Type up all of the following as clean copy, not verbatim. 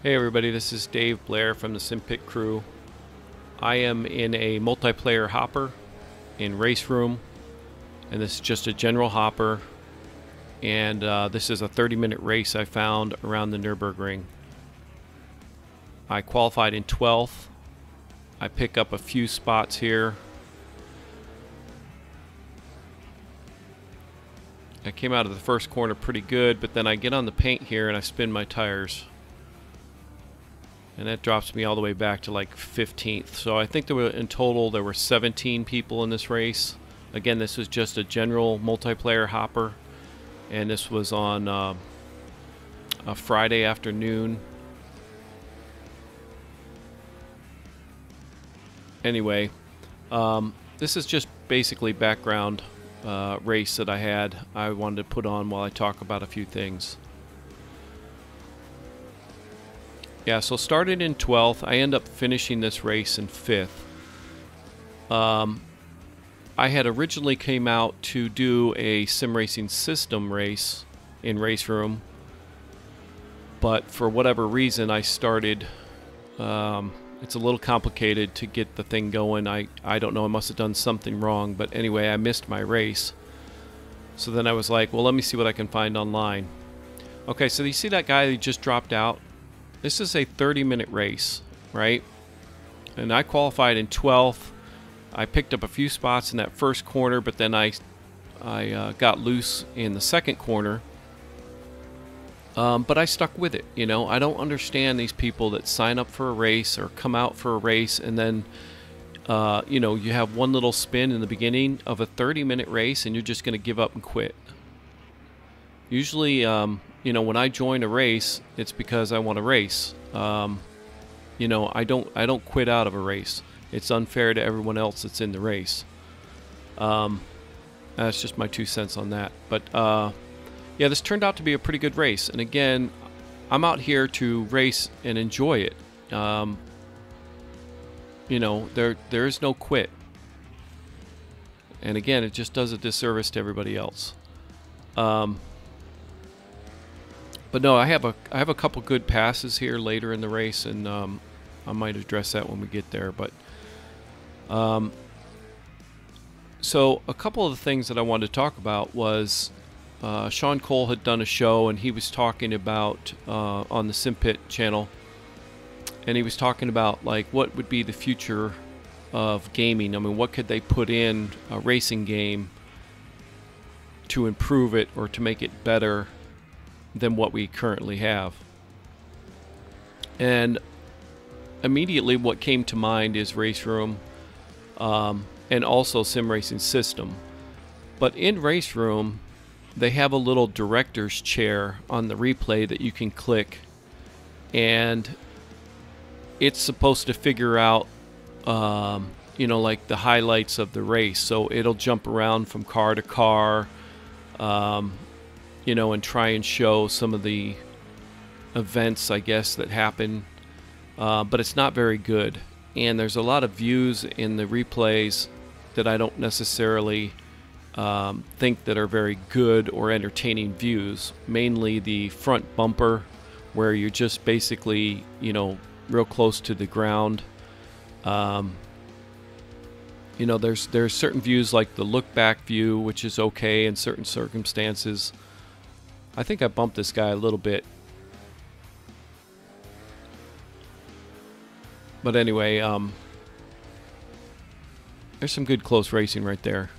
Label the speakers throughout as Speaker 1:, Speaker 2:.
Speaker 1: Hey everybody, this is Dave Blair from the SimPit crew. I am in a multiplayer hopper in Race Room, and this is just a general hopper, and this is a 30-minute race I found around the Nürburgring. I qualified in 12th. I pick up a few spots here. I came out of the first corner pretty good, but then I get on the paint here and I spin my tires. And that drops me all the way back to like 15th. So I think in total there were 17 people in this race. Again, this was just a general multiplayer hopper, and this was on a Friday afternoon. Anyway, this is just basically background race that I wanted to put on while I talk about a few things. Yeah, so started in 12th. I end up finishing this race in 5th. I had originally came out to do a sim racing system race in Race Room, but for whatever reason I started, it's a little complicated to get the thing going. I don't know, I must have done something wrong, but anyway, I missed my race. So then I was like, well, let me see what I can find online. Okay, so you see that guy who just dropped out? This is a 30-minute race, right? And I qualified in 12th. I picked up a few spots in that first corner, but then I got loose in the second corner. But I stuck with it, you know. I don't understand these people that sign up for a race or come out for a race and then, you know, you have one little spin in the beginning of a 30-minute race and you're just going to give up and quit. Usually, you know, when I join a race, it's because I want to race. You know, I don't quit out of a race. It's unfair to everyone else that's in the race. That's just my 2 cents on that. But yeah, this turned out to be a pretty good race. And again, I'm out here to race and enjoy it. You know, there is no quit. And again, it just does a disservice to everybody else. But no, I have a couple good passes here later in the race, and I might address that when we get there. But so a couple of the things that I wanted to talk about was Sean Cole had done a show, and he was talking about on the SimPit channel, and he was talking about like what would be the future of gaming. I mean, what could they put in a racing game to improve it or to make it better than what we currently have. And immediately what came to mind is Race Room, and also Sim Racing System. But in Race Room, they have a little director's chair on the replay that you can click, and it's supposed to figure out you know, like the highlights of the race. So it'll jump around from car to car, you know, and try and show some of the events, I guess, that happen. But it's not very good. And there's a lot of views in the replays that I don't necessarily think that are very good or entertaining views. Mainly the front bumper, where you're just basically, you know, real close to the ground. You know, there's certain views like the look back view, which is okay in certain circumstances. I think I bumped this guy a little bit. But anyway, there's some good close racing right there.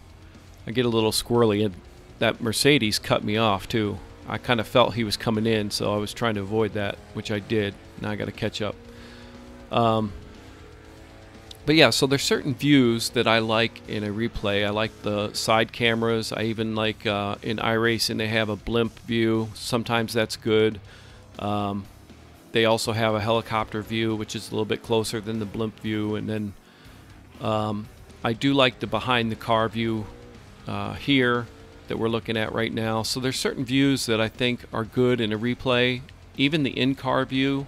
Speaker 1: I get a little squirrely, and that Mercedes cut me off too. I kind of felt he was coming in, so I was trying to avoid that, which I did. Now I got to catch up. But yeah, so there's certain views that I like in a replay. I like the side cameras. I even like in iRacing they have a blimp view. Sometimes that's good. They also have a helicopter view, which is a little bit closer than the blimp view. And then I do like the behind the car view here that we're looking at right now. So there's certain views that I think are good in a replay. Even the in-car view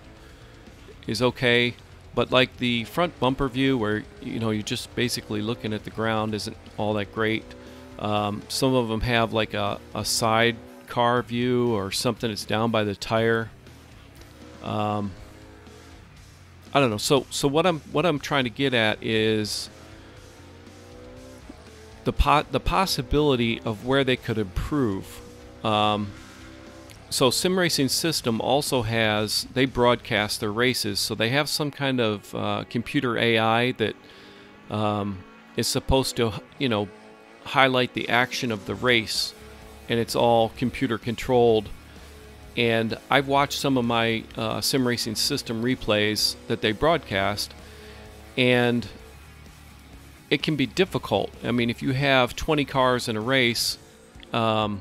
Speaker 1: is okay. But like the front bumper view, where you know you're just basically looking at the ground, isn't all that great. Some of them have like a side car view or something that's down by the tire. I don't know. So what I'm trying to get at is the possibility of where they could improve. So Sim Racing System also has, they broadcast their races, so they have some kind of computer AI that is supposed to, highlight the action of the race, and it's all computer controlled. And I've watched some of my Sim Racing System replays that they broadcast, and it can be difficult. I mean, if you have 20 cars in a race, the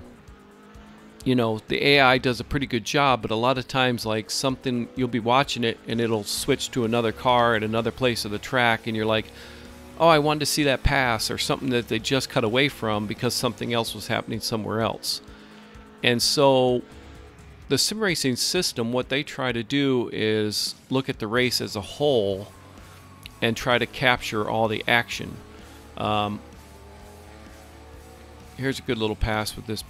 Speaker 1: AI does a pretty good job, but a lot of times, like, something, you'll be watching it and it'll switch to another car at another place of the track, and you're like, oh, I wanted to see that pass, or something that they just cut away from because something else was happening somewhere else. And so the Sim Racing System, what they try to do is look at the race as a whole and try to capture all the action. Here's a good little pass with this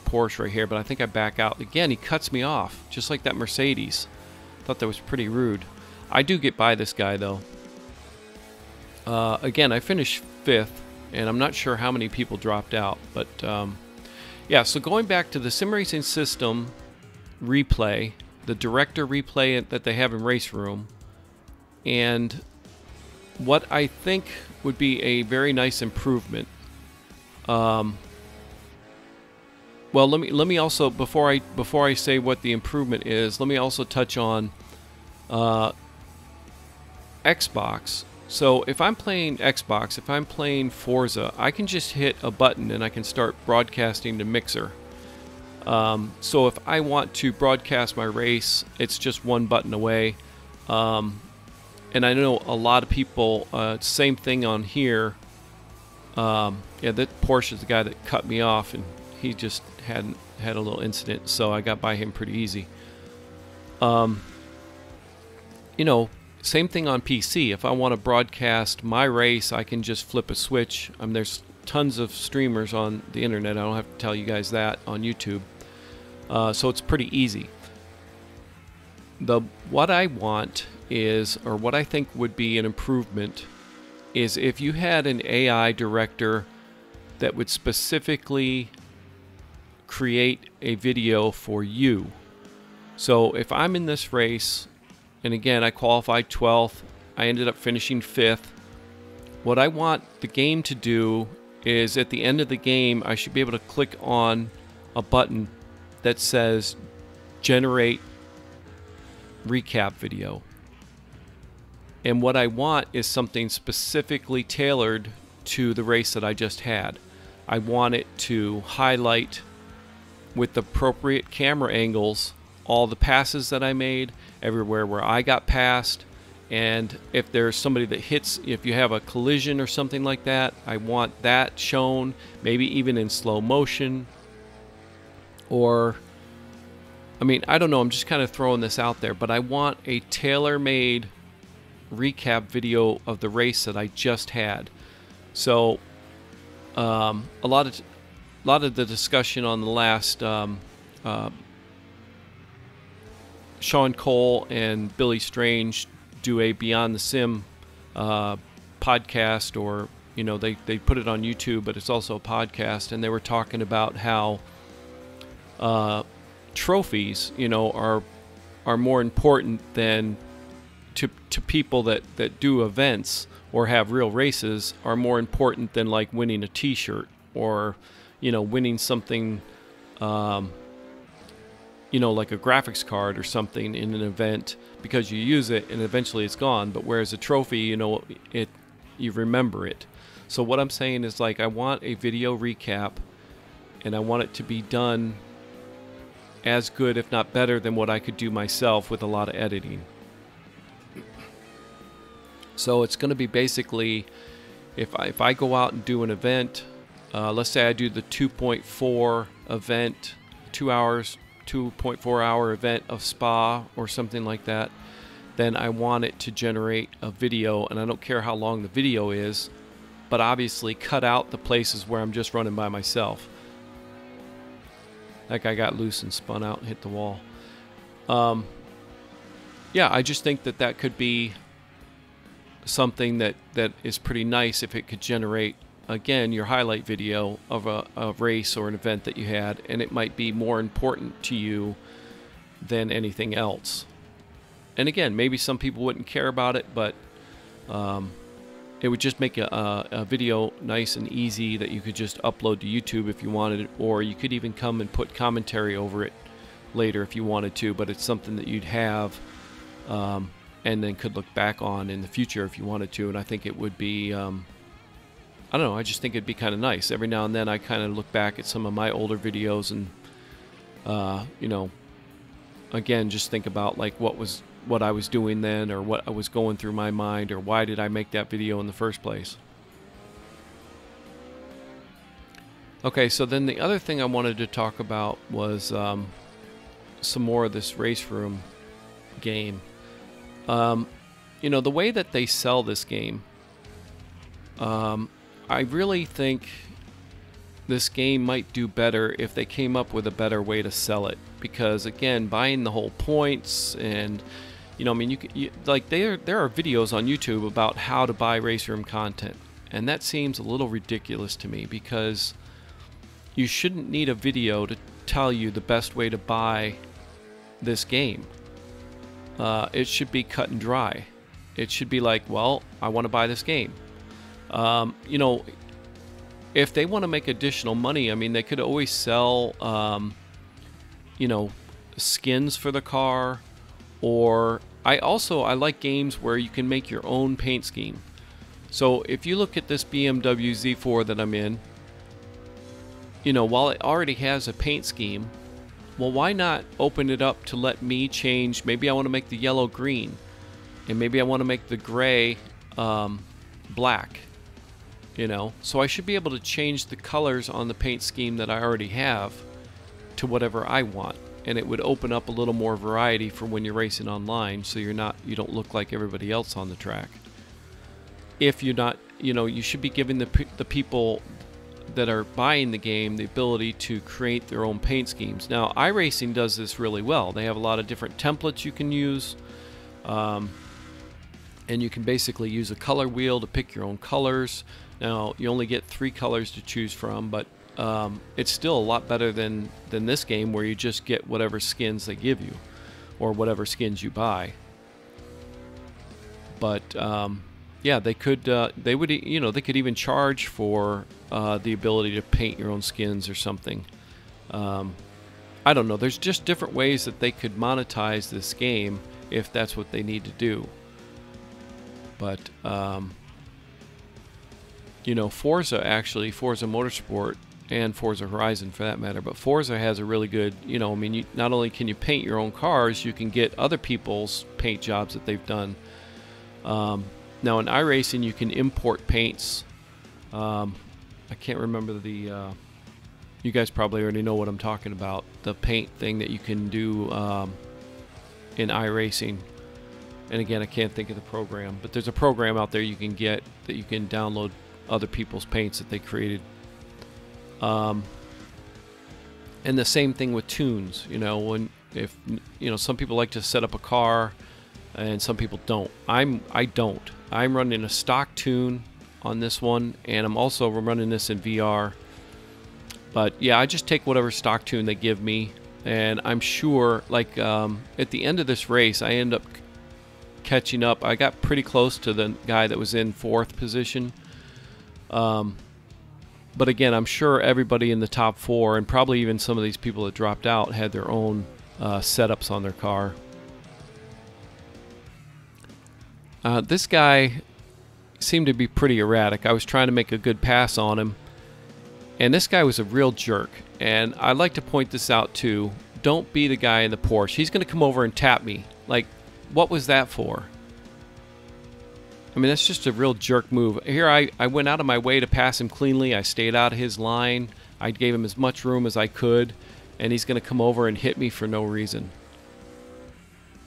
Speaker 1: Porsche right here, but I think I back out. Again, he cuts me off, just like that Mercedes. Thought that was pretty rude. I do get by this guy, though. Again, I finished 5th, and I'm not sure how many people dropped out. But, yeah, so going back to the Sim Racing System replay, the director replay that they have in Race Room, and what I think would be a very nice improvement. Well, let me also, before I say what the improvement is, let me also touch on Xbox. So if I'm playing Xbox, if I'm playing Forza, I can just hit a button and I can start broadcasting to Mixer. So if I want to broadcast my race, it's just one button away. And I know a lot of people, same thing on here. Yeah, that Porsche is the guy that cut me off, and he just had a little incident, so I got by him pretty easy. Same thing on PC. If I want to broadcast my race, I can just flip a switch. There's tons of streamers on the internet. I don't have to tell you guys that on YouTube. So it's pretty easy. What I want is, or what I think would be an improvement, is if you had an AI director that would specifically create a video for you. So if I'm in this race, and again, I qualified 12th, I ended up finishing 5th. What I want the game to do is, at the end of the game, I should be able to click on a button that says generate recap video. And what I want is something specifically tailored to the race that I just had. I want it to highlight with the appropriate camera angles all the passes that I made, everywhere where I got passed, and if there's somebody that hits, if you have a collision or something like that, I want that shown, maybe even in slow motion. Or, I don't know, I'm just kind of throwing this out there, but I want a tailor-made recap video of the race that I just had. So a lot of the discussion on the last Sean Cole and Billy Strange do a Beyond the Sim podcast, or they put it on YouTube, but it's also a podcast, and they were talking about how trophies are more important than to people that do events or have real races, are more important than like winning a t-shirt or winning something like a graphics card or something in an event, because you use it and eventually it's gone. But whereas a trophy, you remember it. So what I'm saying is, like, I want a video recap, and I want it to be done as good, if not better, than what I could do myself with a lot of editing. So it's going to be basically, if I go out and do an event, let's say I do the 2.4 event, 2 hours, 2.4 hour event of Spa or something like that, then I want it to generate a video, and I don't care how long the video is, but obviously cut out the places where I'm just running by myself. That guy got loose and spun out and hit the wall. Yeah, I just think that could be something that is pretty nice if it could generate, again, your highlight video of a race or an event that you had, and it might be more important to you than anything else. And again, maybe some people wouldn't care about it, but it would just make a video nice and easy that you could just upload to YouTube if you wanted it, or you could even come and put commentary over it later if you wanted to, but it's something that you'd have and then could look back on in the future if you wanted to. And I think it would be, I don't know, I just think it'd be kind of nice. Every now and then I kind of look back at some of my older videos and, you know, again, just think about like what I was doing then, or what I was going through my mind, or why did I make that video in the first place. Okay, so then the other thing I wanted to talk about was some more of this race room game. You know, the way that they sell this game, I really think this game might do better if they came up with a better way to sell it. Because again, buying the whole points, and you know, I mean, like there are videos on YouTube about how to buy race room content, and that seems a little ridiculous to me, because you shouldn't need a video to tell you the best way to buy this game. It should be cut and dry. It should be like, well, I want to buy this game. You know, if they want to make additional money, I mean, they could always sell, you know, skins for the car. Or I like games where you can make your own paint scheme. So if you look at this BMW Z4 that I'm in, you know, while it already has a paint scheme, well, why not open it up to let me change? Maybe I want to make the yellow green, and maybe I want to make the gray black, you know. So I should be able to change the colors on the paint scheme that I already have to whatever I want. And it would open up a little more variety for when you're racing online, so you don't look like everybody else on the track. If you're not, you know, you should be giving the people that are buying the game the ability to create their own paint schemes. Now, iRacing does this really well. They have a lot of different templates you can use, and you can basically use a color wheel to pick your own colors. Now, you only get 3 colors to choose from, but it's still a lot better than this game, where you just get whatever skins they give you, or whatever skins you buy. But yeah, they could they would, you know, they could even charge for the ability to paint your own skins or something. I don't know. There's just different ways that they could monetize this game if that's what they need to do. But you know, Forza Motorsport, and Forza Horizon for that matter, but Forza has a really good, you know, I mean, not only can you paint your own cars, you can get other people's paint jobs that they've done. Now in iRacing you can import paints. I can't remember the, you guys probably already know what I'm talking about, the paint thing that you can do in iRacing. And again, I can't think of the program, but there's a program out there you can get that you can download other people's paints that they created. And the same thing with tunes. You know, if you know, some people like to set up a car, and some people don't. I don't. I'm running a stock tune on this one, and I'm also running this in VR. But yeah, I just take whatever stock tune they give me, and I'm sure, like at the end of this race, I end up catching up. I got pretty close to the guy that was in 4th position. But again, I'm sure everybody in the top 4, and probably even some of these people that dropped out, had their own setups on their car. This guy seemed to be pretty erratic. I was trying to make a good pass on him, and this guy was a real jerk. And I'd like to point this out too. Don't be the guy in the Porsche. He's going to come over and tap me. Like, what was that for? I mean, that's just a real jerk move. Here I went out of my way to pass him cleanly. I stayed out of his line. I gave him as much room as I could, and he's going to come over and hit me for no reason.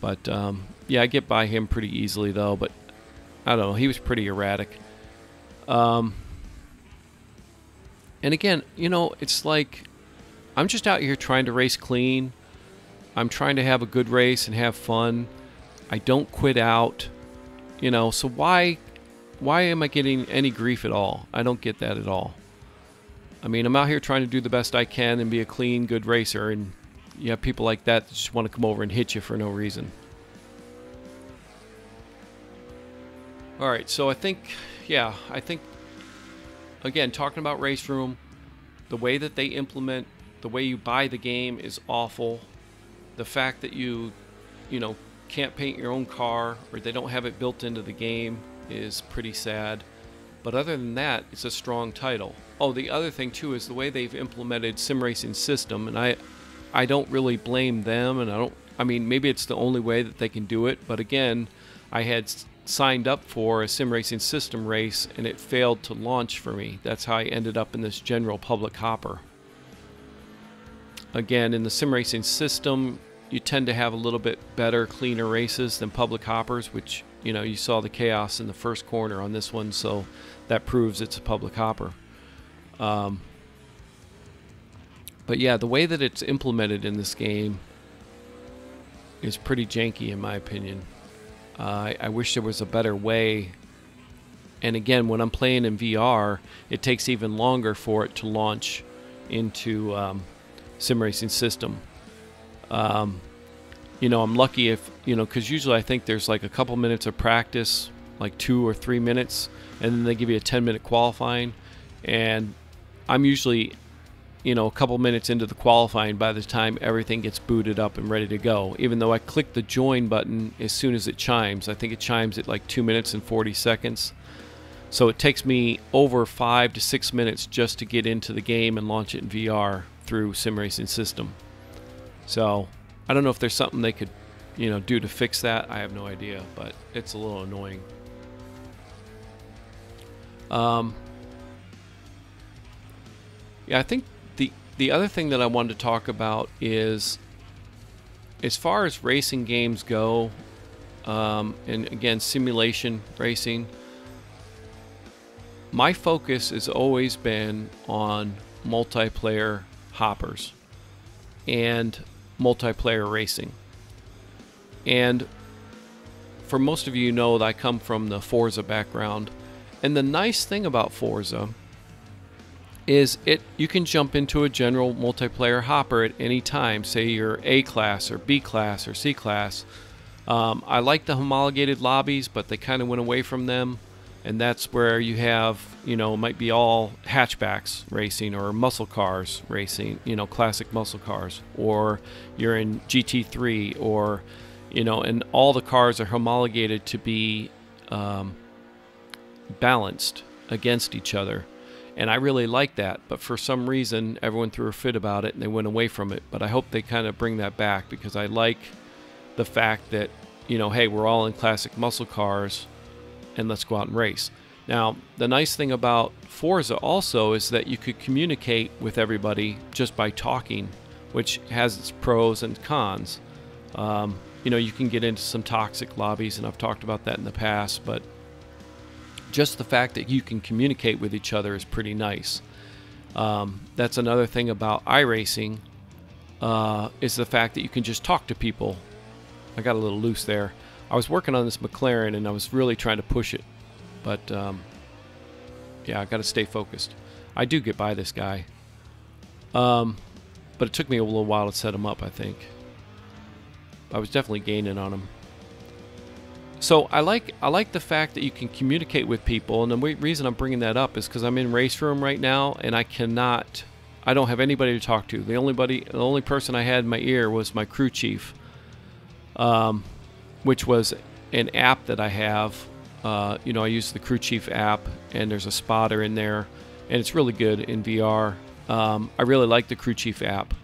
Speaker 1: But yeah, I get by him pretty easily though, but I don't know, he was pretty erratic. And again, you know, it's like, I'm just out here trying to race clean. I'm trying to have a good race and have fun. I don't quit out. You know, so why why am I getting any grief at all? I don't get that at all. I mean, I'm out here trying to do the best I can and be a clean, good racer, and you have people like that just want to come over and hit you for no reason. All right, so I think, again, talking about Race Room, the way that they implement, the way you buy the game is awful. The fact that you can't paint your own car, or they don't have it built into the game, is pretty sad. But other than that, it's a strong title. Oh, the other thing too is the way they've implemented sim racing system, and I don't really blame them, and I mean, maybe it's the only way that they can do it, but again, I had signed up for a sim racing system race and it failed to launch for me. That's how I ended up in this general public hopper. Again, in the sim racing system, you tend to have a little bit better, cleaner races than public hoppers, which, you saw the chaos in the first corner on this one, so that proves it's a public hopper. But yeah, the way that it's implemented in this game is pretty janky in my opinion. I wish there was a better way. And again, when I'm playing in VR, it takes even longer for it to launch into sim racing system. I'm lucky if, because usually I think there's like a couple minutes of practice, like 2 or 3 minutes, and then they give you a 10-minute qualifying. And I'm usually, a couple minutes into the qualifying by the time everything gets booted up and ready to go. Even though I click the join button as soon as it chimes. I think it chimes at like 2 minutes and 40 seconds. So it takes me over 5 to 6 minutes just to get into the game and launch it in VR through sim racing system. So I don't know if there's something they could, do to fix that. I have no idea, but it's a little annoying. Yeah, I think the other thing that I wanted to talk about is, as far as racing games go, and again, simulation racing, my focus has always been on multiplayer hoppers and multiplayer racing. And for most of you know that I come from the Forza background, and the nice thing about Forza is you can jump into a general multiplayer hopper at any time. Say you're A class or B class or C class. I like the homologated lobbies, but they kind of went away from them, and that's where you have, might be all hatchbacks racing or muscle cars racing, classic muscle cars, or you're in GT3, or and all the cars are homologated to be balanced against each other. And I really like that, but for some reason everyone threw a fit about it and they went away from it. But I hope they kind of bring that back, because I like the fact that, hey, we're all in classic muscle cars and let's go out and race. Now, the nice thing about Forza also is that you could communicate with everybody just by talking, which has its pros and cons. You can get into some toxic lobbies, and I've talked about that in the past, but just the fact that you can communicate with each other is pretty nice. That's another thing about iRacing, is the fact that you can just talk to people. I got a little loose there. I was working on this McLaren and I was really trying to push it, but yeah, I got to stay focused. I do get by this guy, but it took me a little while to set him up. I think I was definitely gaining on him. So I like the fact that you can communicate with people, and the reason I'm bringing that up is because I'm in Race Room right now, and I don't have anybody to talk to. The only person I had in my ear was my crew chief, which was an app that I have. I use the crew chief app, and there's a spotter in there, and it's really good in VR. I really like the crew chief app.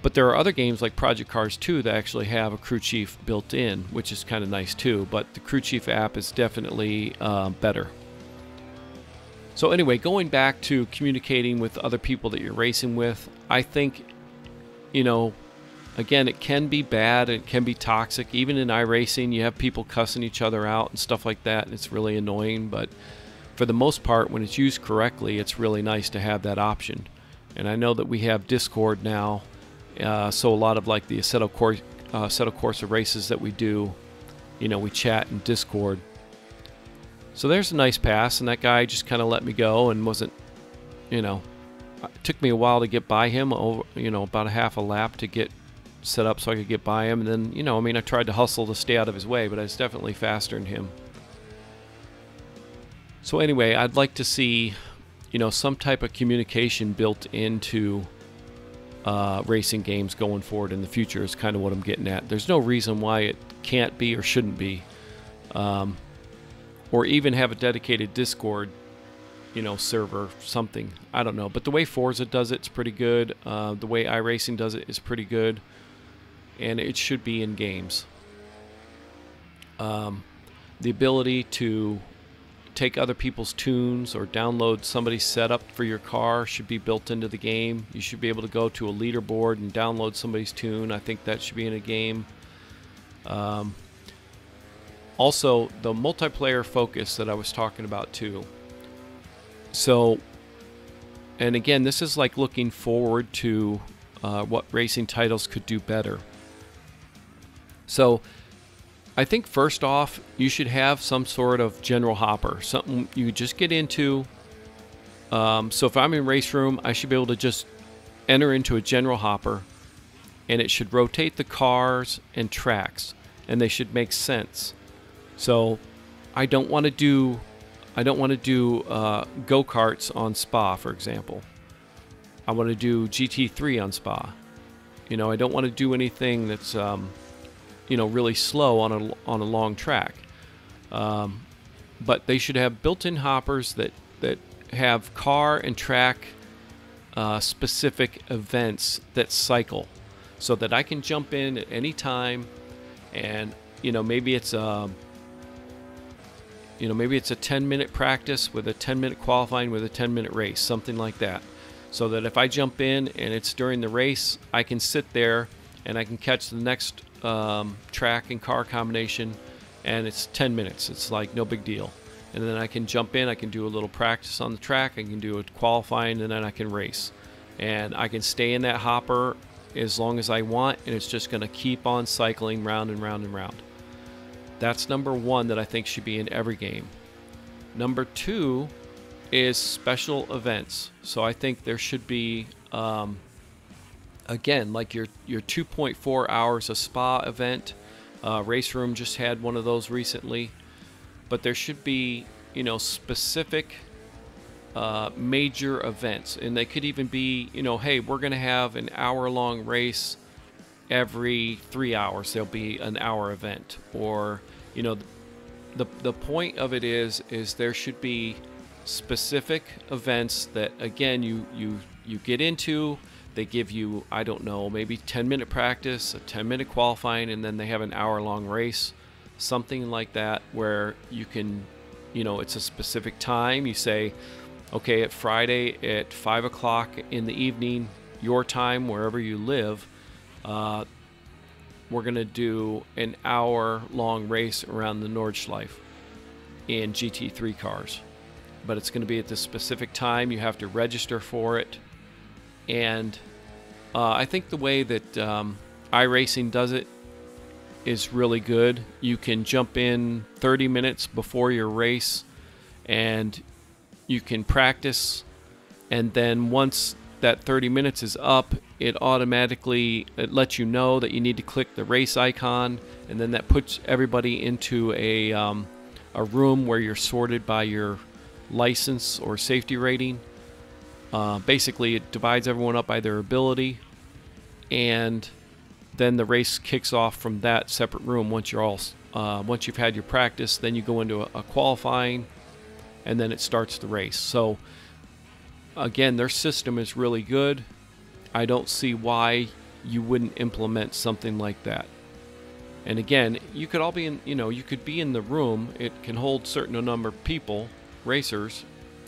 Speaker 1: But there are other games like Project Cars 2 that actually have a crew chief built in, which is kind of nice too. But the crew chief app is definitely better. So anyway, going back to communicating with other people that you're racing with, I think, again, it can be bad, it can be toxic. Even in iRacing, you have people cussing each other out and stuff like that, and it's really annoying. But for the most part, when it's used correctly, it's really nice to have that option. And I know that we have Discord now. So a lot of like the Assetto Corsa races that we do, we chat in Discord. So there's a nice pass, and that guy just kind of let me go and wasn't, you know, it took me a while to get by him, over, about a half a lap to get set up so I could get by him. And then, I mean, I tried to hustle to stay out of his way, but I was definitely faster than him. So anyway, I'd like to see, some type of communication built into racing games going forward in the future is kind of what I'm getting at. There's no reason why it can't be or shouldn't be. Or even have a dedicated Discord, server, something. I don't know. But the way Forza does it's pretty good. The way iRacing does it is pretty good. And it should be in games. The ability to take other people's tunes or download somebody's setup for your car should be built into the game. You should be able to go to a leaderboard and download somebody's tune. I think that should be in a game. Also, the multiplayer focus that I was talking about too. So, and again, this is like looking forward to what racing titles could do better. So, I think first off, you should have some sort of general hopper, something you just get into. So if I'm in Race Room, I should be able to just enter into a general hopper, and it should rotate the cars and tracks, and they should make sense. So I don't want to do go-karts on Spa, for example. I want to do GT3 on Spa. I don't want to do anything that's really slow on a long track. But they should have built-in hoppers that have car and track specific events that cycle, so that I can jump in at any time, and maybe it's a 10-minute practice with a 10-minute qualifying with a 10-minute race, something like that. So that if I jump in and it's during the race, I can sit there and I can catch the next track and car combination, and it's 10 minutes. It's like no big deal. And then I can jump in, I can do a little practice on the track, I can do a qualifying, and then I can race. And I can stay in that hopper as long as I want, and it's just going to keep on cycling round and round and round. That's number one that I think should be in every game. Number two is special events. So I think there should be, again, like your 2.4 hours of Spa event. Race Room just had one of those recently. But there should be, specific major events. And they could even be, hey, we're going to have an hour-long race every 3 hours. There'll be an hour event. Or, the point of it is there should be specific events that, again, you get into. They give you, I don't know, maybe 10-minute practice, a 10-minute qualifying, and then they have an hour-long race, something like that, where you can, it's a specific time. You say, okay, at Friday at 5 o'clock in the evening, your time, wherever you live, we're going to do an hour-long race around the Nordschleife in GT3 cars. But it's going to be at this specific time. You have to register for it. And I think the way that iRacing does it is really good. You can jump in 30 minutes before your race, and you can practice. And then once that 30 minutes is up, it lets you know that you need to click the race icon, and then that puts everybody into a room where you're sorted by your license or safety rating. Basically, it divides everyone up by their ability, and then the race kicks off from that separate room. Once you've had your practice, then you go into a qualifying, and then it starts the race. So again, their system is really good. I don't see why you wouldn't implement something like that. And again, you could all be in, you could be in the room. It can hold certain number of people, racers.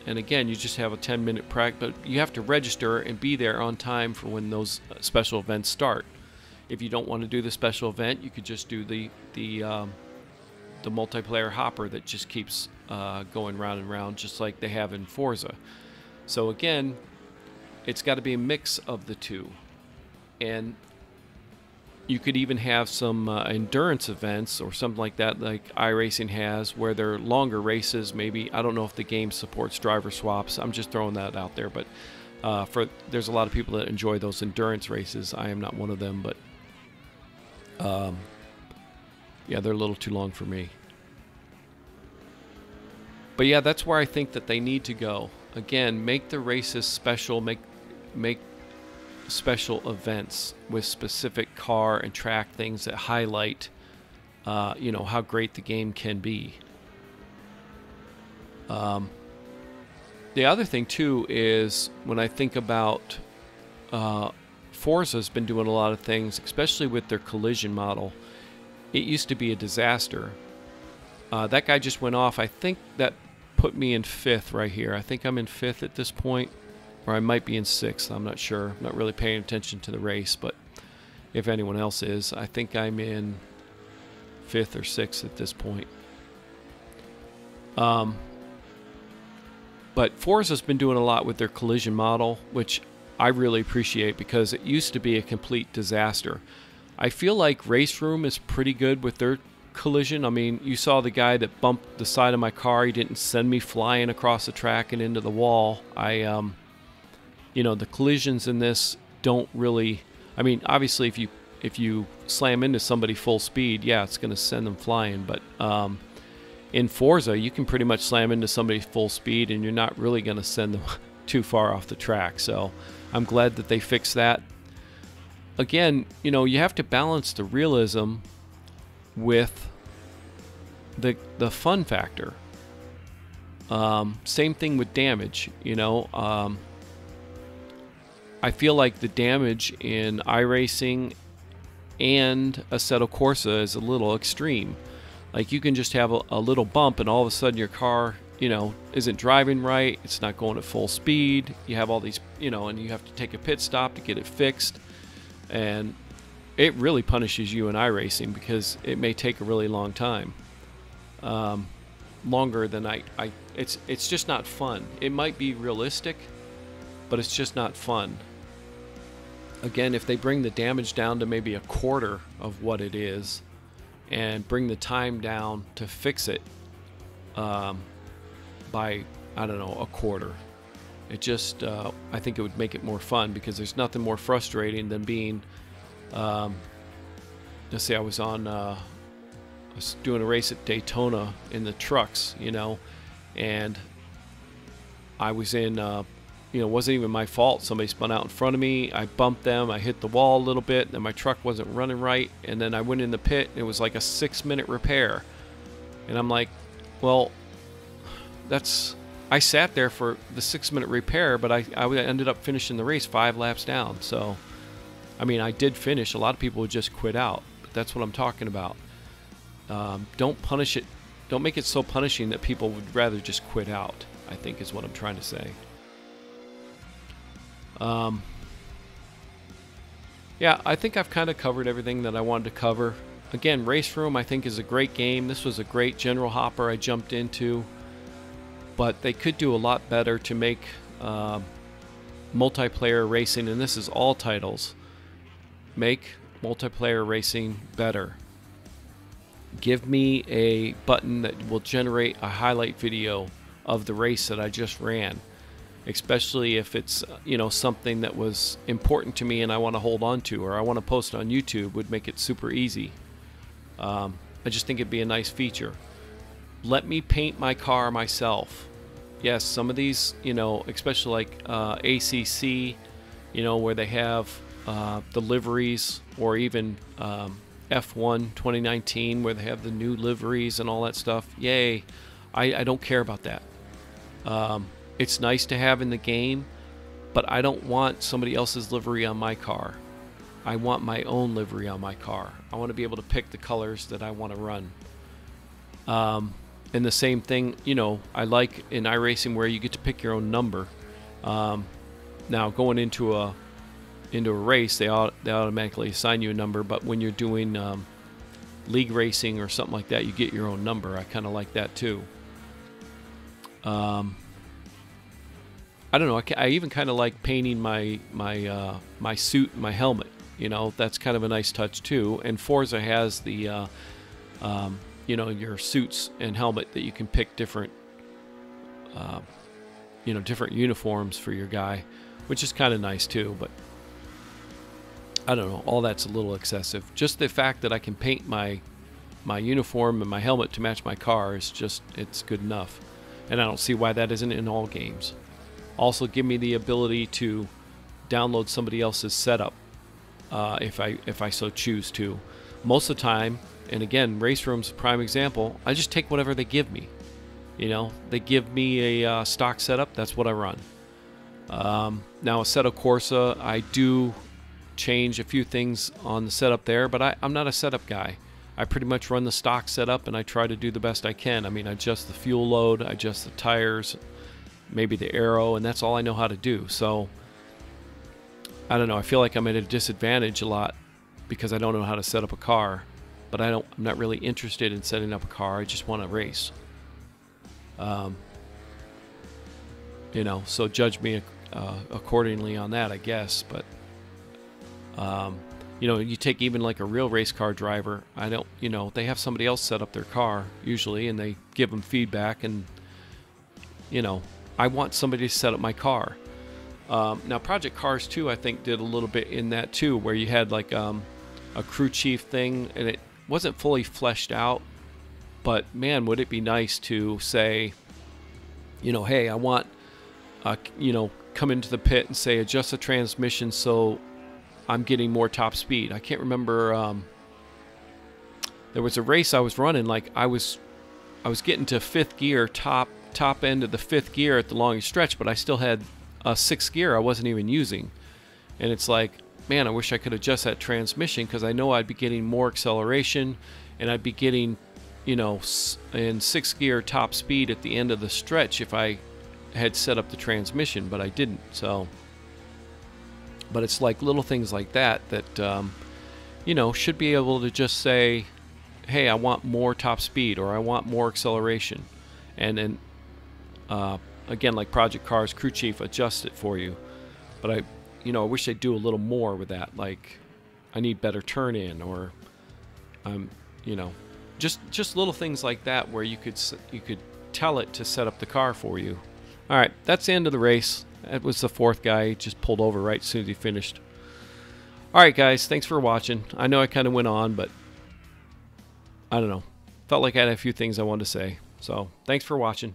Speaker 1: And again, you just have a 10-minute practice, but you have to register and be there on time for when those special events start. If you don't want to do the special event, you could just do the multiplayer hopper that just keeps going round and round, just like they have in Forza. So again, it's got to be a mix of the two. And you could even have some endurance events or something like that, like iRacing has, where they're longer races. Maybe, I don't know if the game supports driver swaps. I'm just throwing that out there, but there's a lot of people that enjoy those endurance races. I am not one of them, but yeah, they're a little too long for me. But yeah, that's where I think that they need to go. Again, make the races special, make special events with specific car and track things that highlight you know, how great the game can be. The other thing too is when I think about Forza's been doing a lot of things, especially with their collision model. It used to be a disaster. That guy just went off. I think that put me in 5th right here. I think I'm in 5th at this point, or I might be in 6th. I'm not sure. I'm not really paying attention to the race, but if anyone else is, I think I'm in 5th or 6th at this point. But Forza's been doing a lot with their collision model, which I really appreciate because it used to be a complete disaster. I feel like Race Room is pretty good with their collision. I mean, you saw the guy that bumped the side of my car. He didn't send me flying across the track and into the wall. You know, the collisions in this don't really, I mean, obviously if you slam into somebody full speed, yeah, it's going to send them flying, but in Forza, you can pretty much slam into somebody full speed and you're not really going to send them too far off the track. So I'm glad that they fixed that. Again, you know, you have to balance the realism with the fun factor. Same thing with damage, you know. I feel like the damage in iRacing and Assetto Corsa is a little extreme. Like, you can just have a little bump and all of a sudden your car, you know, isn't driving right. It's not going at full speed. You have all these, you know, and you have to take a pit stop to get it fixed. And it really punishes you in iRacing because it may take a really long time. Longer than it's just not fun. It might be realistic, but it's just not fun. Again, if they bring the damage down to maybe a quarter of what it is and bring the time down to fix it by, I don't know, a quarter, it just I think it would make it more fun, because there's nothing more frustrating than being let's say I was doing a race at Daytona in the trucks, you know, and I was in you know, it wasn't even my fault. Somebody spun out in front of me. I bumped them. I hit the wall a little bit, and my truck wasn't running right. And then I went in the pit, and it was like a 6-minute repair. And I'm like, well, I sat there for the 6-minute repair, but I ended up finishing the race 5 laps down. So, I mean, I did finish. A lot of people would just quit out. But that's what I'm talking about. Don't punish it. Don't make it so punishing that people would rather just quit out, I think is what I'm trying to say. Yeah, I think I've kind of covered everything that I wanted to cover. Again, Race Room I think is a great game. This was a great general hopper I jumped into, but they could do a lot better to make multiplayer racing, and this is all titles, make multiplayer racing better. Give me a button that will generate a highlight video of the race that I just ran, especially if it's, you know, something that was important to me and I want to hold on to, or I want to post on YouTube. Would make it super easy. I just think it'd be a nice feature. Let me paint my car myself. Yes, some of these, you know, especially like ACC, you know, where they have the liveries, or even F1 2019 where they have the new liveries and all that stuff. Yay. I don't care about that. It's nice to have in the game, but I don't want somebody else's livery on my car. I want my own livery on my car. I want to be able to pick the colors that I want to run. And the same thing, you know, I like in iRacing where you get to pick your own number. Now, going into a race, they automatically assign you a number, but when you're doing league racing or something like that, you get your own number. I kind of like that too. I don't know. I even kind of like painting my suit and my helmet. You know, that's kind of a nice touch too. And Forza has the you know, your suits and helmet that you can pick different you know, different uniforms for your guy, which is kind of nice too. But I don't know, all that's a little excessive. Just the fact that I can paint my uniform and my helmet to match my car is just, it's good enough. And I don't see why that isn't in all games. Also, give me the ability to download somebody else's setup if I so choose to. Most of the time, and again, Race Room's a prime example, I just take whatever they give me. You know, they give me a stock setup, that's what I run. Now, Assetto Corsa, I do change a few things on the setup there, but I'm not a setup guy. I pretty much run the stock setup, and I try to do the best I can. I mean, I adjust the fuel load, I adjust the tires, maybe the aero, and that's all I know how to do. So, I don't know, I feel like I'm at a disadvantage a lot because I don't know how to set up a car. But I'm not really interested in setting up a car, I just want to race. You know, so judge me accordingly on that, I guess. But you know, you take even like a real race car driver, you know, they have somebody else set up their car usually, and they give them feedback, and you know, I want somebody to set up my car. Now Project Cars 2, I think, did a little bit in that too, where you had like a crew chief thing, and it wasn't fully fleshed out, but man, would it be nice to say, you know, hey, I want you know, come into the pit and say adjust the transmission so I'm getting more top speed. I can't remember, there was a race I was running, like I was getting to 5th gear, top end of the 5th gear at the longest stretch, but I still had a 6th gear I wasn't even using. And it's like, man, I wish I could adjust that transmission, because I know I'd be getting more acceleration, and I'd be getting, you know, in 6th gear top speed at the end of the stretch if I had set up the transmission, but I didn't. So, but it's like little things like that you know, should be able to just say, hey, I want more top speed, or I want more acceleration, and then again, like Project Cars crew chief, adjust it for you. But you know, I wish they'd do a little more with that. Like, I need better turn in, or you know, just little things like that where you could tell it to set up the car for you. All right, that's the end of the race. That was the 4th guy. He just pulled over right as soon as he finished. All right, guys, thanks for watching. I know I kind of went on, but I don't know. Felt like I had a few things I wanted to say. So, thanks for watching.